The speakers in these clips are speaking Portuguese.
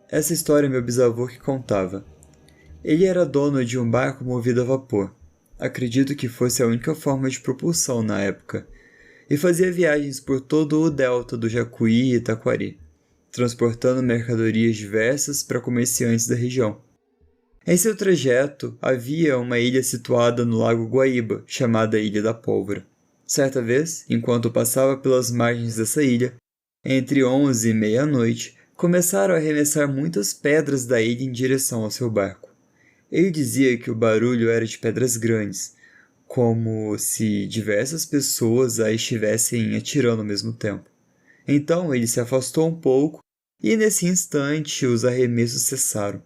Essa história é meu bisavô que contava. Ele era dono de um barco movido a vapor. Acredito que fosse a única forma de propulsão na época. E fazia viagens por todo o delta do Jacuí e Itaquari, transportando mercadorias diversas para comerciantes da região. Em seu trajeto, havia uma ilha situada no Lago Guaíba, chamada Ilha da Pólvora. Certa vez, enquanto passava pelas margens dessa ilha, entre 11 e meia-noite, começaram a arremessar muitas pedras da ilha em direção ao seu barco. Ele dizia que o barulho era de pedras grandes, como se diversas pessoas a estivessem atirando ao mesmo tempo. Então ele se afastou um pouco e nesse instante os arremessos cessaram.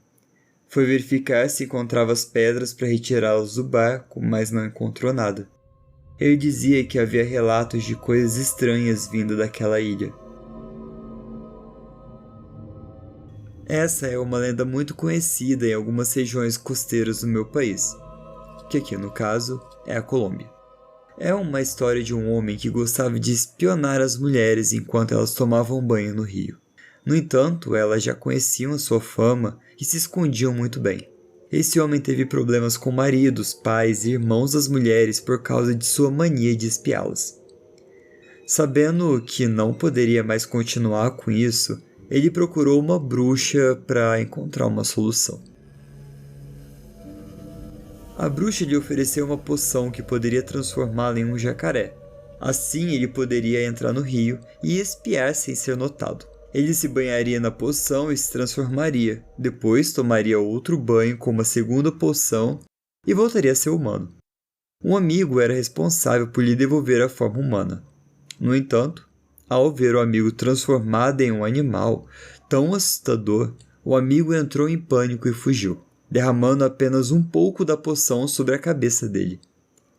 Foi verificar se encontrava as pedras para retirá-las do barco, mas não encontrou nada. Ele dizia que havia relatos de coisas estranhas vindo daquela ilha. Essa é uma lenda muito conhecida em algumas regiões costeiras do meu país, que aqui no caso é a Colômbia. É uma história de um homem que gostava de espionar as mulheres enquanto elas tomavam banho no rio. No entanto, elas já conheciam a sua fama e se escondiam muito bem. Esse homem teve problemas com maridos, pais e irmãos das mulheres por causa de sua mania de espiá-las. Sabendo que não poderia mais continuar com isso, ele procurou uma bruxa para encontrar uma solução. A bruxa lhe ofereceu uma poção que poderia transformá-lo em um jacaré. Assim ele poderia entrar no rio e espiar sem ser notado. Ele se banharia na poção e se transformaria, depois tomaria outro banho com uma segunda poção e voltaria a ser humano. Um amigo era responsável por lhe devolver a forma humana. No entanto, ao ver o amigo transformado em um animal tão assustador, o amigo entrou em pânico e fugiu, derramando apenas um pouco da poção sobre a cabeça dele.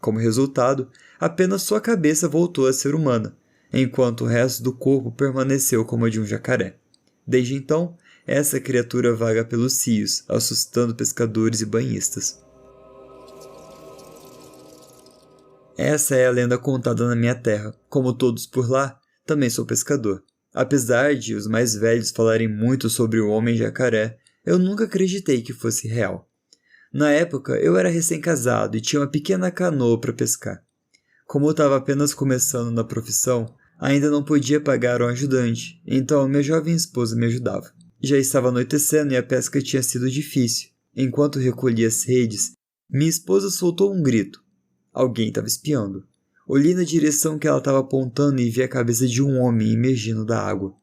Como resultado, apenas sua cabeça voltou a ser humana, enquanto o resto do corpo permaneceu como a de um jacaré. Desde então, essa criatura vaga pelos rios, assustando pescadores e banhistas. Essa é a lenda contada na minha terra. Como todos por lá, também sou pescador. Apesar de os mais velhos falarem muito sobre o homem jacaré, eu nunca acreditei que fosse real. Na época, eu era recém-casado e tinha uma pequena canoa para pescar. Como eu estava apenas começando na profissão, ainda não podia pagar um ajudante, então minha jovem esposa me ajudava. Já estava anoitecendo e a pesca tinha sido difícil. Enquanto recolhia as redes, minha esposa soltou um grito. Alguém estava espiando. Olhei na direção que ela estava apontando e vi a cabeça de um homem emergindo da água.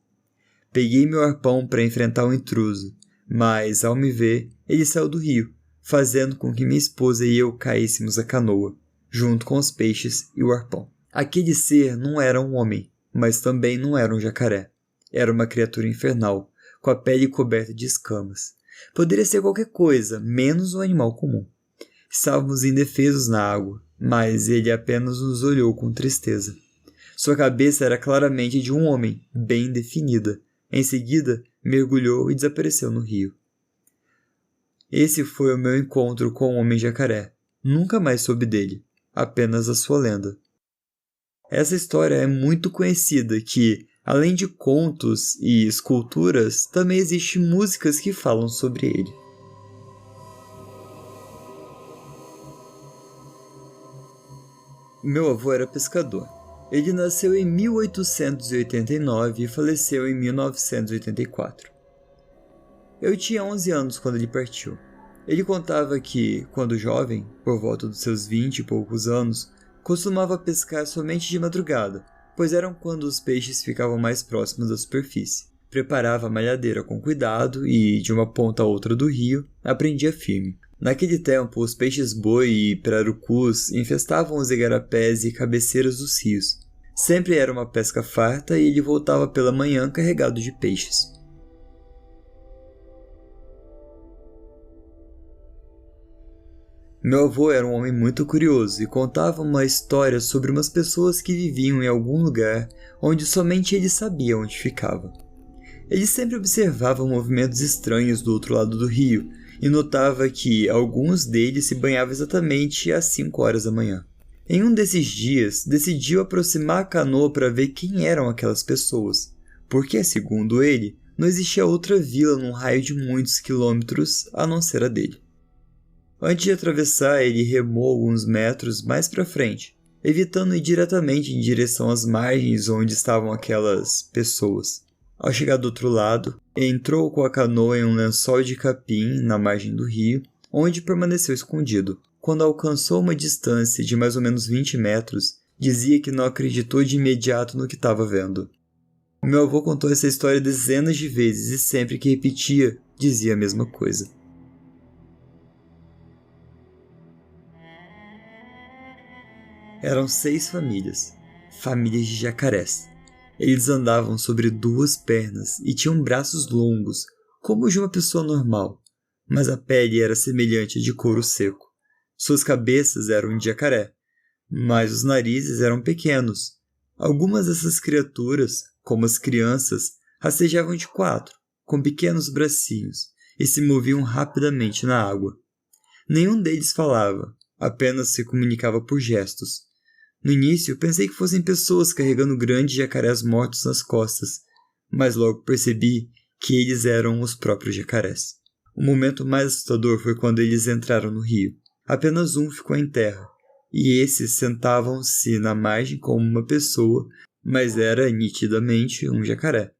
Peguei meu arpão para enfrentar o intruso, mas, ao me ver, ele saiu do rio, fazendo com que minha esposa e eu caíssemos da canoa, junto com os peixes e o arpão. Aquele ser não era um homem, mas também não era um jacaré. Era uma criatura infernal, com a pele coberta de escamas. Poderia ser qualquer coisa, menos um animal comum. Estávamos indefesos na água, mas ele apenas nos olhou com tristeza. Sua cabeça era claramente de um homem, bem definida. Em seguida, mergulhou e desapareceu no rio. Esse foi o meu encontro com o Homem-Jacaré. Nunca mais soube dele, apenas a sua lenda. Essa história é muito conhecida que, além de contos e esculturas, também existem músicas que falam sobre ele. Meu avô era pescador. Ele nasceu em 1889 e faleceu em 1984. Eu tinha 11 anos quando ele partiu. Ele contava que, quando jovem, por volta dos seus 20 e poucos anos, costumava pescar somente de madrugada, pois eram quando os peixes ficavam mais próximos da superfície. Preparava a malhadeira com cuidado e, de uma ponta a outra do rio, aprendia firme. Naquele tempo, os peixes-boi e pirarucus infestavam os igarapés e cabeceiras dos rios. Sempre era uma pesca farta e ele voltava pela manhã carregado de peixes. Meu avô era um homem muito curioso e contava uma história sobre umas pessoas que viviam em algum lugar onde somente ele sabia onde ficava. Ele sempre observava movimentos estranhos do outro lado do rio e notava que alguns deles se banhavam exatamente às 5 horas da manhã. Em um desses dias, decidiu aproximar a canoa para ver quem eram aquelas pessoas, porque, segundo ele, Não existia outra vila num raio de muitos quilômetros a não ser a dele. Antes de atravessar, ele remou alguns metros mais para frente, evitando ir diretamente em direção às margens onde estavam aquelas pessoas. Ao chegar do outro lado, entrou com a canoa em um lençol de capim na margem do rio, onde permaneceu escondido. Quando alcançou uma distância de mais ou menos 20 metros, dizia que não acreditou de imediato no que estava vendo. Meu avô contou essa história dezenas de vezes e sempre que repetia, dizia a mesma coisa. Eram 6 famílias de jacarés. Eles andavam sobre 2 pernas e tinham braços longos, como os de uma pessoa normal, mas a pele era semelhante à de couro seco. Suas cabeças eram de jacaré, mas os narizes eram pequenos. Algumas dessas criaturas, como as crianças, rastejavam de 4, com pequenos bracinhos, e se moviam rapidamente na água. Nenhum deles falava, apenas se comunicava por gestos. No início, pensei que fossem pessoas carregando grandes jacarés mortos nas costas, mas logo percebi que eles eram os próprios jacarés. O momento mais assustador foi quando eles entraram no rio. Apenas um ficou em terra, e esses sentavam-se na margem como uma pessoa, mas era nitidamente um jacaré.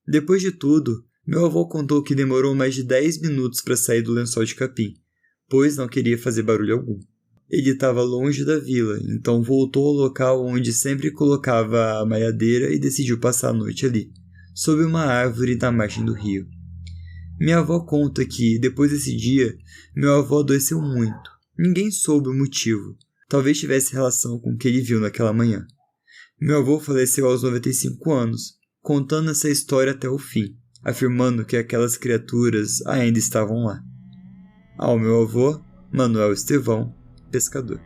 Depois de tudo, meu avô contou que demorou mais de 10 minutos para sair do lençol de capim, pois não queria fazer barulho algum. Ele estava longe da vila, então voltou ao local onde sempre colocava a malhadeira e decidiu passar a noite ali, sob uma árvore na margem do rio. Minha avó conta que, depois desse dia, meu avô adoeceu muito. Ninguém soube o motivo. Talvez tivesse relação com o que ele viu naquela manhã. Meu avô faleceu aos 95 anos, contando essa história até o fim, afirmando que aquelas criaturas ainda estavam lá. Ao meu avô, Manuel Estevão, pescador.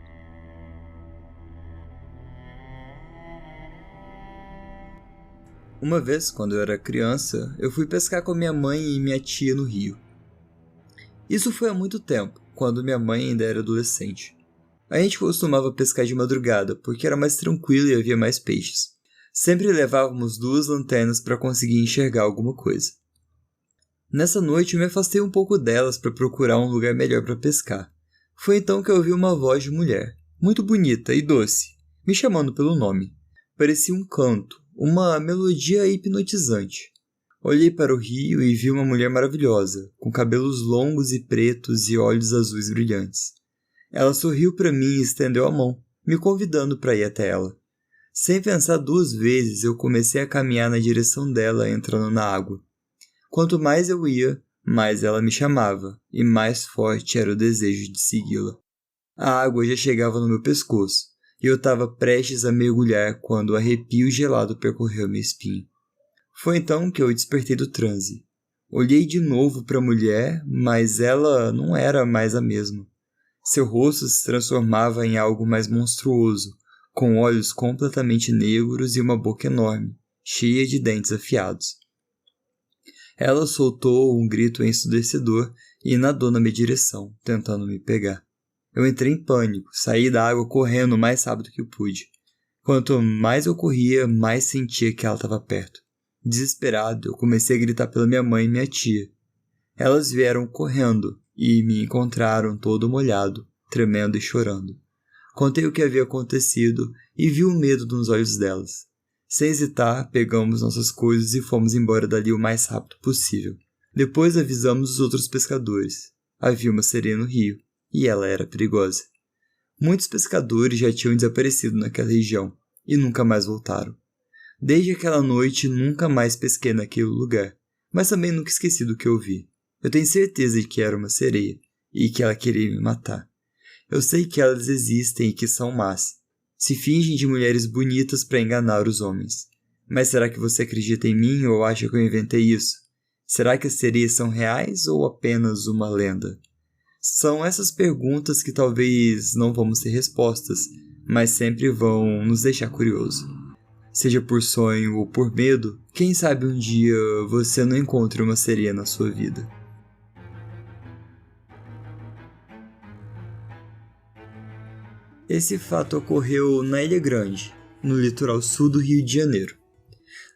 Uma vez, quando eu era criança, eu fui pescar com minha mãe e minha tia no rio. Isso foi há muito tempo, quando minha mãe ainda era adolescente. A gente costumava pescar de madrugada, porque era mais tranquilo e havia mais peixes. Sempre levávamos 2 lanternas para conseguir enxergar alguma coisa. Nessa noite eu me afastei um pouco delas para procurar um lugar melhor para pescar. Foi então que eu ouvi uma voz de mulher, muito bonita e doce, me chamando pelo nome. Parecia um canto, uma melodia hipnotizante. Olhei para o rio e vi uma mulher maravilhosa, com cabelos longos e pretos e olhos azuis brilhantes. Ela sorriu para mim e estendeu a mão, me convidando para ir até ela. Sem pensar 2 vezes, eu comecei a caminhar na direção dela, entrando na água. Quanto mais eu ia, mais ela me chamava, e mais forte era o desejo de segui-la. A água já chegava no meu pescoço, e eu estava prestes a mergulhar quando o arrepio gelado percorreu minha espinha. Foi então que eu despertei do transe. Olhei de novo para a mulher, mas ela não era mais a mesma. Seu rosto se transformava em algo mais monstruoso, com olhos completamente negros e uma boca enorme, cheia de dentes afiados. Ela soltou um grito ensurdecedor e nadou na minha direção, tentando me pegar. Eu entrei em pânico, saí da água correndo o mais rápido que pude. Quanto mais eu corria, mais sentia que ela estava perto. Desesperado, eu comecei a gritar pela minha mãe e minha tia. Elas vieram correndo e me encontraram todo molhado, tremendo e chorando. Contei o que havia acontecido e vi o medo nos olhos delas. Sem hesitar, pegamos nossas coisas e fomos embora dali o mais rápido possível. Depois avisamos os outros pescadores. Havia uma sereia no rio, e ela era perigosa. Muitos pescadores já tinham desaparecido naquela região, e nunca mais voltaram. Desde aquela noite, nunca mais pesquei naquele lugar, mas também nunca esqueci do que eu vi. Eu tenho certeza de que era uma sereia, e que ela queria me matar. Eu sei que elas existem e que são más. Se fingem de mulheres bonitas para enganar os homens. Mas será que você acredita em mim ou acha que eu inventei isso? Será que as sereias são reais ou apenas uma lenda? São essas perguntas que talvez não vamos ter respostas, mas sempre vão nos deixar curioso. Seja por sonho ou por medo, quem sabe um dia você não encontre uma sereia na sua vida. Esse fato ocorreu na Ilha Grande, no litoral sul do Rio de Janeiro.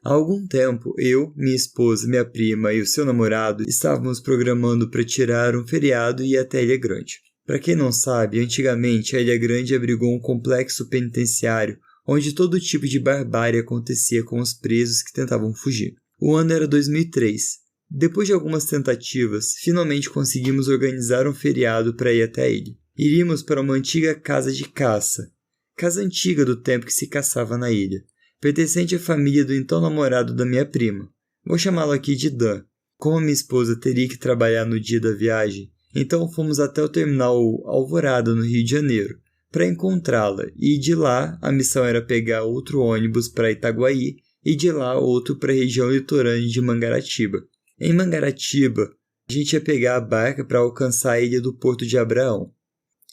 Há algum tempo, eu, minha esposa, minha prima e o seu namorado estávamos programando para tirar um feriado e ir até a Ilha Grande. Para quem não sabe, antigamente a Ilha Grande abrigou um complexo penitenciário onde todo tipo de barbárie acontecia com os presos que tentavam fugir. O ano era 2003. Depois de algumas tentativas, finalmente conseguimos organizar um feriado para ir até a ilha. Iríamos para uma antiga casa de caça, casa antiga do tempo que se caçava na ilha, pertencente à família do então namorado da minha prima. Vou chamá-lo aqui de Dan. Como minha esposa teria que trabalhar no dia da viagem, então fomos até o terminal Alvorada, no Rio de Janeiro, para encontrá-la, e de lá a missão era pegar outro ônibus para Itaguaí e de lá outro para a região litorânea de Mangaratiba. Em Mangaratiba, a gente ia pegar a barca para alcançar a ilha do Porto de Abraão.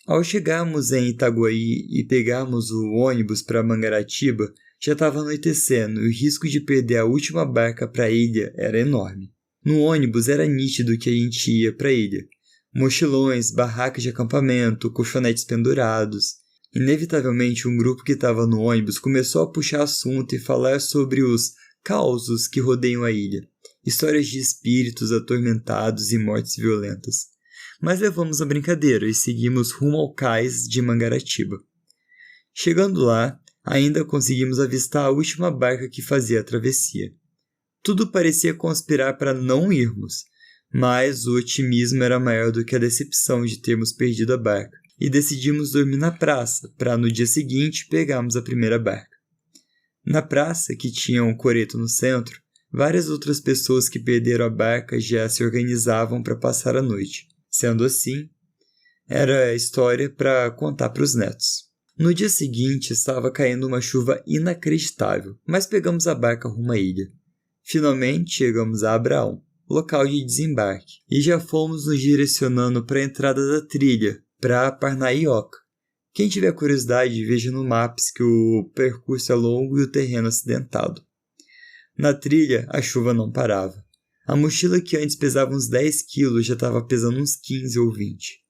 Ao chegarmos em Itaguaí e pegarmos o ônibus para Mangaratiba, já estava anoitecendo e o risco de perder a última barca para a ilha era enorme. No ônibus era nítido que a gente ia para a ilha. Mochilões, barracas de acampamento, colchonetes pendurados. Inevitavelmente, um grupo que estava no ônibus começou a puxar assunto e falar sobre os causos que rodeiam a ilha. Histórias de espíritos atormentados e mortes violentas. Mas levamos a brincadeira e seguimos rumo ao cais de Mangaratiba. Chegando lá, ainda conseguimos avistar a última barca que fazia a travessia. Tudo parecia conspirar para não irmos, mas o otimismo era maior do que a decepção de termos perdido a barca, e decidimos dormir na praça, para no dia seguinte pegarmos a primeira barca. Na praça, que tinha um coreto no centro, várias outras pessoas que perderam a barca já se organizavam para passar a noite. Sendo assim, era a história para contar para os netos. No dia seguinte estava caindo uma chuva inacreditável, mas pegamos a barca rumo à ilha. Finalmente chegamos a Abraão, local de desembarque, e já fomos nos direcionando para a entrada da trilha, para Parnaíoca. Quem tiver curiosidade, veja no Maps que o percurso é longo e o terreno acidentado. Na trilha, a chuva não parava. A mochila que antes pesava uns 10 quilos já estava pesando uns 15 ou 20.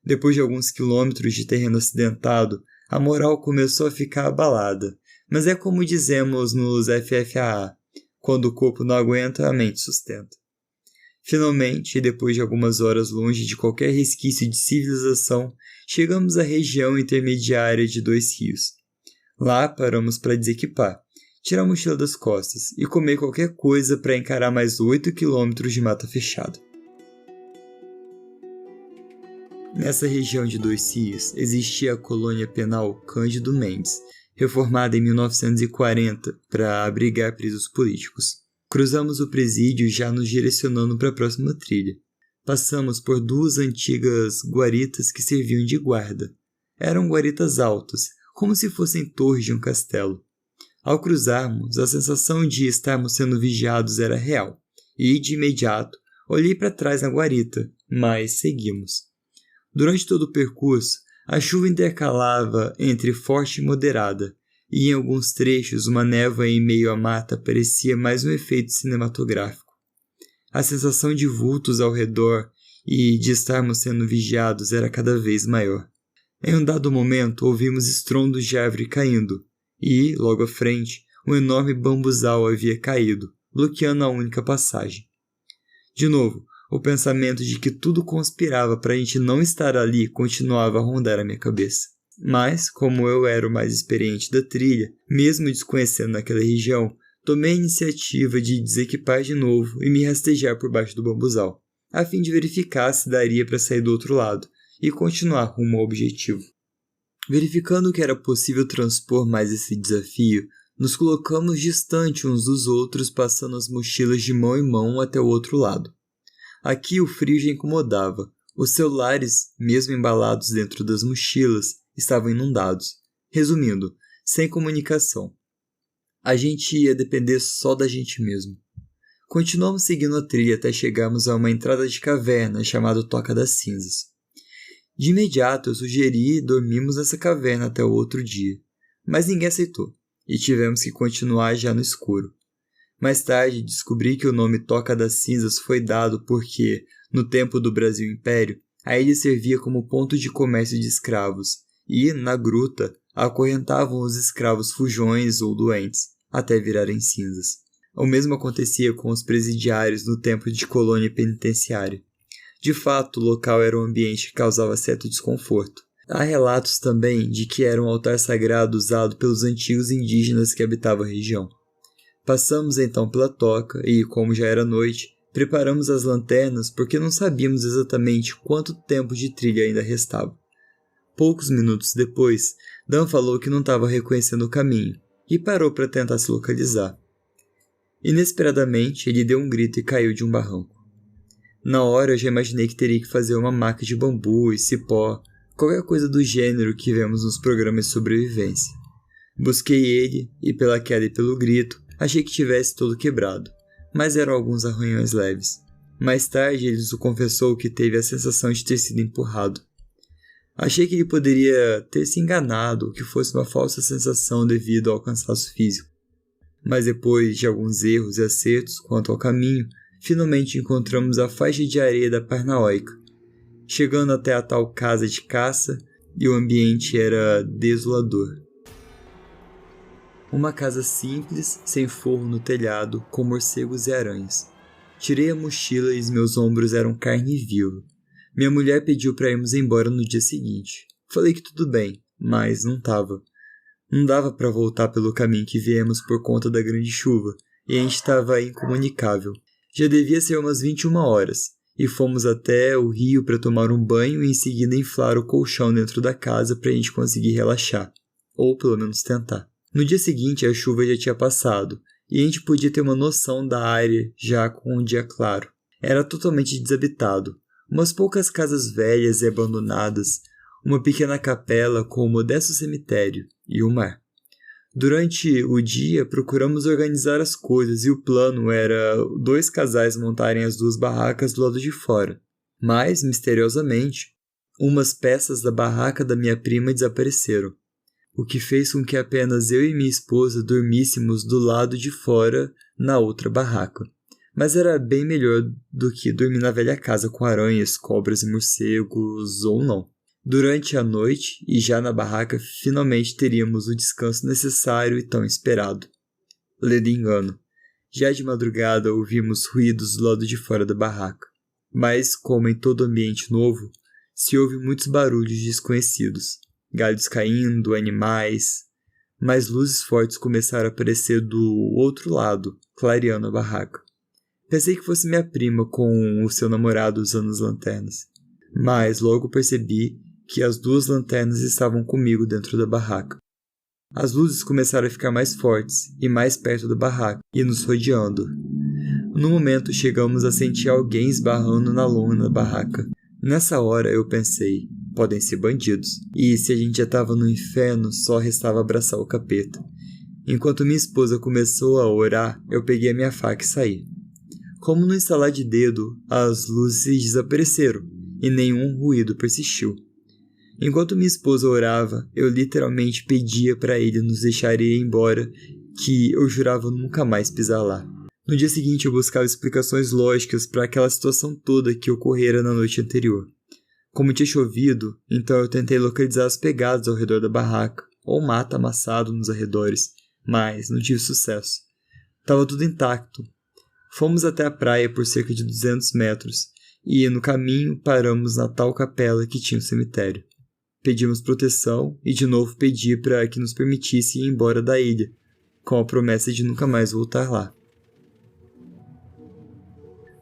Depois de alguns quilômetros de terreno acidentado, a moral começou a ficar abalada, mas é como dizemos nos FFAA, quando o corpo não aguenta, a mente sustenta. Finalmente, depois de algumas horas longe de qualquer resquício de civilização, chegamos à região intermediária de Dois Rios. Lá paramos para desequipar, tirar a mochila das costas e comer qualquer coisa para encarar mais 8 quilômetros de mata fechada. Nessa região de Dois Rios existia a colônia penal Cândido Mendes, reformada em 1940 para abrigar presos políticos. Cruzamos o presídio já nos direcionando para a próxima trilha. Passamos por duas antigas guaritas que serviam de guarda. Eram guaritas altas, como se fossem torres de um castelo. Ao cruzarmos, a sensação de estarmos sendo vigiados era real, e, de imediato, olhei para trás na guarita, mas seguimos. Durante todo o percurso, a chuva intercalava entre forte e moderada, e em alguns trechos uma névoa em meio à mata parecia mais um efeito cinematográfico. A sensação de vultos ao redor e de estarmos sendo vigiados era cada vez maior. Em um dado momento, ouvimos estrondos de árvore caindo, e, logo à frente, um enorme bambuzal havia caído, bloqueando a única passagem. De novo, o pensamento de que tudo conspirava para a gente não estar ali continuava a rondar a minha cabeça. Mas, como eu era o mais experiente da trilha, mesmo desconhecendo naquela região, tomei a iniciativa de desequipar de novo e me rastejar por baixo do bambuzal, a fim de verificar se daria para sair do outro lado e continuar rumo ao objetivo. Verificando que era possível transpor mais esse desafio, nos colocamos distante uns dos outros, passando as mochilas de mão em mão até o outro lado. Aqui o frio já incomodava. Os celulares, mesmo embalados dentro das mochilas, estavam inundados. Resumindo, sem comunicação. A gente ia depender só da gente mesmo. Continuamos seguindo a trilha até chegarmos a uma entrada de caverna chamada Toca das Cinzas. De imediato eu sugeri dormirmos nessa caverna até o outro dia, mas ninguém aceitou, e tivemos que continuar já no escuro. Mais tarde descobri que o nome Toca das Cinzas foi dado porque, no tempo do Brasil Império, a ilha servia como ponto de comércio de escravos, e, na gruta, acorrentavam os escravos fujões ou doentes, até virarem cinzas. O mesmo acontecia com os presidiários no tempo de colônia penitenciária. De fato, o local era um ambiente que causava certo desconforto. Há relatos também de que era um altar sagrado usado pelos antigos indígenas que habitavam a região. Passamos então pela toca e, como já era noite, preparamos as lanternas porque não sabíamos exatamente quanto tempo de trilha ainda restava. Poucos minutos depois, Dan falou que não estava reconhecendo o caminho e parou para tentar se localizar. Inesperadamente, ele deu um grito e caiu de um barranco. Na hora eu já imaginei que teria que fazer uma maca de bambu e cipó, qualquer coisa do gênero que vemos nos programas de sobrevivência. Busquei ele e pela queda e pelo grito, achei que tivesse todo quebrado, mas eram alguns arranhões leves. Mais tarde ele nos confessou que teve a sensação de ter sido empurrado. Achei que ele poderia ter se enganado ou que fosse uma falsa sensação devido ao cansaço físico. Mas depois de alguns erros e acertos quanto ao caminho, finalmente encontramos a faixa de areia da Parnaóica, chegando até a tal casa de caça, e o ambiente era desolador. Uma casa simples, sem forro no telhado, com morcegos e aranhas. Tirei a mochila e os meus ombros eram carne viva. Minha mulher pediu para irmos embora no dia seguinte. Falei que tudo bem, mas não estava. Não dava para voltar pelo caminho que viemos por conta da grande chuva, e a gente estava incomunicável. Já devia ser umas 21 horas, e fomos até o rio para tomar um banho e em seguida inflar o colchão dentro da casa para a gente conseguir relaxar, ou pelo menos tentar. No dia seguinte a chuva já tinha passado, e a gente podia ter uma noção da área já com o dia claro. Era totalmente desabitado, umas poucas casas velhas e abandonadas, uma pequena capela com um modesto cemitério e o mar. Durante o dia, procuramos organizar as coisas e o plano era 2 casais montarem as 2 barracas do lado de fora. Mas, misteriosamente, umas peças da barraca da minha prima desapareceram, o que fez com que apenas eu e minha esposa dormíssemos do lado de fora na outra barraca. Mas era bem melhor do que dormir na velha casa com aranhas, cobras e morcegos, ou não. Durante a noite, e já na barraca, finalmente teríamos o descanso necessário e tão esperado. Ledo engano. Já de madrugada ouvimos ruídos do lado de fora da barraca. Mas, como em todo ambiente novo, se ouve muitos barulhos desconhecidos. Galhos caindo, animais. Mas luzes fortes começaram a aparecer do outro lado, clareando a barraca. Pensei que fosse minha prima com o seu namorado usando as lanternas. Mas logo percebi que as 2 lanternas estavam comigo dentro da barraca. As luzes começaram a ficar mais fortes e mais perto da barraca e nos rodeando. No momento chegamos a sentir alguém esbarrando na lona da barraca. Nessa hora eu pensei, podem ser bandidos. E se a gente já estava no inferno, só restava abraçar o capeta. Enquanto minha esposa começou a orar, eu peguei a minha faca e saí. Como no instalar de dedo, as luzes desapareceram e nenhum ruído persistiu. Enquanto minha esposa orava, eu literalmente pedia para ele nos deixar ir embora, que eu jurava nunca mais pisar lá. No dia seguinte eu buscava explicações lógicas para aquela situação toda que ocorrera na noite anterior. Como tinha chovido, então eu tentei localizar as pegadas ao redor da barraca, ou mata amassado nos arredores, mas não tive sucesso. Estava tudo intacto. Fomos até a praia por cerca de 200 metros, e no caminho paramos na tal capela que tinha um cemitério. Pedimos proteção e de novo pedi para que nos permitisse ir embora da ilha, com a promessa de nunca mais voltar lá.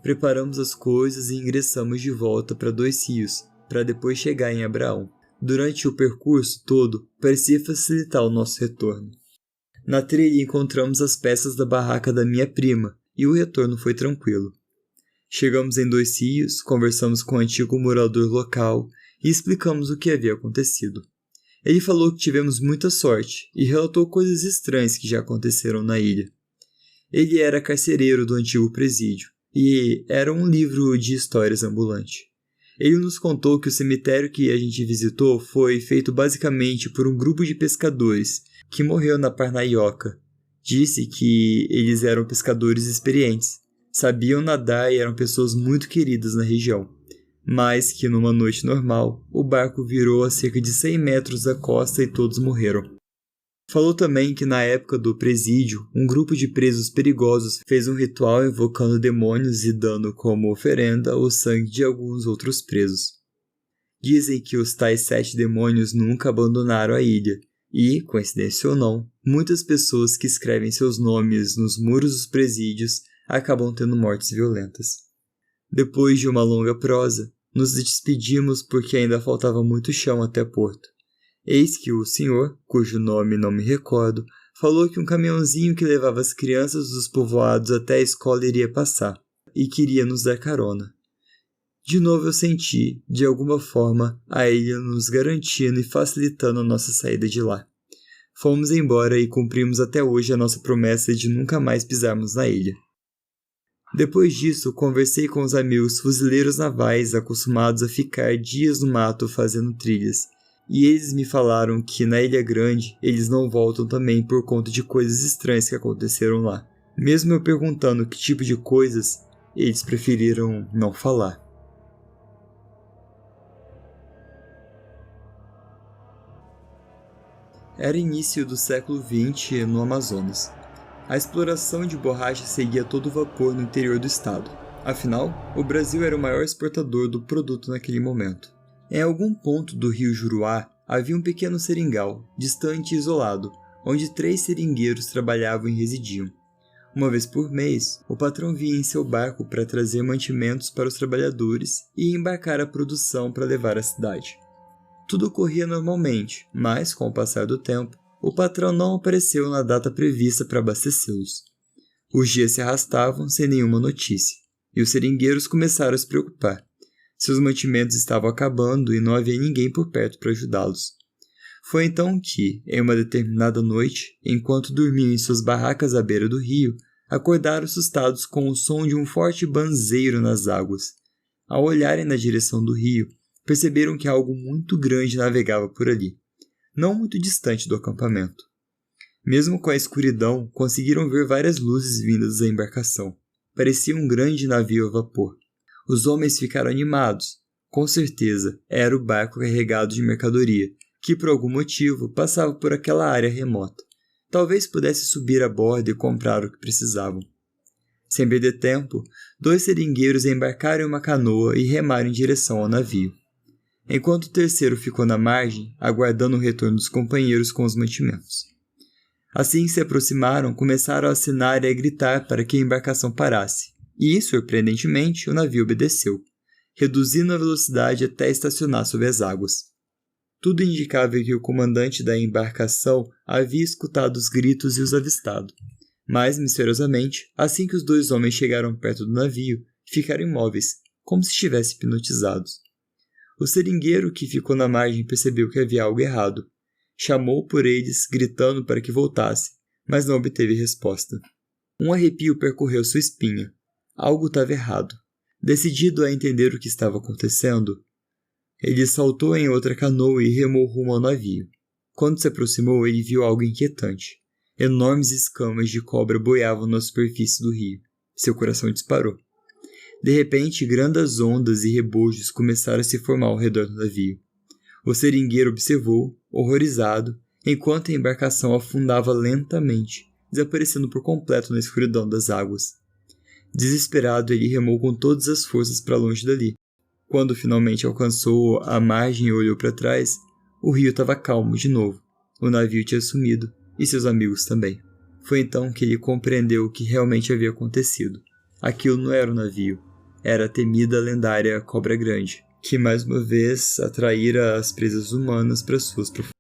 Preparamos as coisas e ingressamos de volta para 2 rios, para depois chegar em Abraão. Durante o percurso todo, parecia facilitar o nosso retorno. Na trilha encontramos as peças da barraca da minha prima, e o retorno foi tranquilo. Chegamos em 2 rios, conversamos com o antigo morador local e explicamos o que havia acontecido. Ele falou que tivemos muita sorte e relatou coisas estranhas que já aconteceram na ilha. Ele era carcereiro do antigo presídio e era um livro de histórias ambulante. Ele nos contou que o cemitério que a gente visitou foi feito basicamente por um grupo de pescadores que morreu na Parnaíoca. Disse que eles eram pescadores experientes, sabiam nadar e eram pessoas muito queridas na região, mas que numa noite normal, o barco virou a cerca de 100 metros da costa e todos morreram. Falou também que na época do presídio, um grupo de presos perigosos fez um ritual invocando demônios e dando como oferenda o sangue de alguns outros presos. Dizem que os tais 7 demônios nunca abandonaram a ilha e, coincidência ou não, muitas pessoas que escrevem seus nomes nos muros dos presídios acabam tendo mortes violentas. Depois de uma longa prosa, nos despedimos porque ainda faltava muito chão até Porto. Eis que o senhor, cujo nome não me recordo, falou que um caminhãozinho que levava as crianças dos povoados até a escola iria passar, e queria nos dar carona. De novo eu senti, de alguma forma, a ilha nos garantindo e facilitando a nossa saída de lá. Fomos embora e cumprimos até hoje a nossa promessa de nunca mais pisarmos na ilha. Depois disso, conversei com os amigos fuzileiros navais acostumados a ficar dias no mato fazendo trilhas, e eles me falaram que na Ilha Grande eles não voltam também por conta de coisas estranhas que aconteceram lá. Mesmo eu perguntando que tipo de coisas, eles preferiram não falar. Era início do século XX no Amazonas. A exploração de borracha seguia todo vapor no interior do estado. Afinal, o Brasil era o maior exportador do produto naquele momento. Em algum ponto do rio Juruá, havia um pequeno seringal, distante e isolado, onde 3 seringueiros trabalhavam e residiam. Uma vez por mês, o patrão vinha em seu barco para trazer mantimentos para os trabalhadores e embarcar a produção para levar à cidade. Tudo corria normalmente, mas, com o passar do tempo, o patrão não apareceu na data prevista para abastecê-los. Os dias se arrastavam sem nenhuma notícia, e os seringueiros começaram a se preocupar. Seus mantimentos estavam acabando e não havia ninguém por perto para ajudá-los. Foi então que, em uma determinada noite, enquanto dormiam em suas barracas à beira do rio, acordaram assustados com o som de um forte banzeiro nas águas. Ao olharem na direção do rio, perceberam que algo muito grande navegava por ali, não muito distante do acampamento. Mesmo com a escuridão, conseguiram ver várias luzes vindas da embarcação. Parecia um grande navio a vapor. Os homens ficaram animados. Com certeza, era o barco carregado de mercadoria, que por algum motivo passava por aquela área remota. Talvez pudesse subir a bordo e comprar o que precisavam. Sem perder tempo, 2 seringueiros embarcaram em uma canoa e remaram em direção ao navio, enquanto o terceiro ficou na margem, aguardando o retorno dos companheiros com os mantimentos. Assim que se aproximaram, começaram a acenar e a gritar para que a embarcação parasse. E, surpreendentemente, o navio obedeceu, reduzindo a velocidade até estacionar sob as águas. Tudo indicava que o comandante da embarcação havia escutado os gritos e os avistado. Mas, misteriosamente, assim que os 2 homens chegaram perto do navio, ficaram imóveis, como se estivessem hipnotizados. O seringueiro que ficou na margem percebeu que havia algo errado. Chamou por eles, gritando para que voltassem, mas não obteve resposta. Um arrepio percorreu sua espinha. Algo estava errado. Decidido a entender o que estava acontecendo, ele saltou em outra canoa e remou rumo ao navio. Quando se aproximou, ele viu algo inquietante. Enormes escamas de cobra boiavam na superfície do rio. Seu coração disparou. De repente, grandes ondas e rebojos começaram a se formar ao redor do navio. O seringueiro observou, horrorizado, enquanto a embarcação afundava lentamente, desaparecendo por completo na escuridão das águas. Desesperado, ele remou com todas as forças para longe dali. Quando finalmente alcançou a margem e olhou para trás, o rio estava calmo de novo. O navio tinha sumido, e seus amigos também. Foi então que ele compreendeu o que realmente havia acontecido. Aquilo não era um navio, era a temida lendária Cobra Grande, que mais uma vez atraíra as presas humanas para suas profundidades.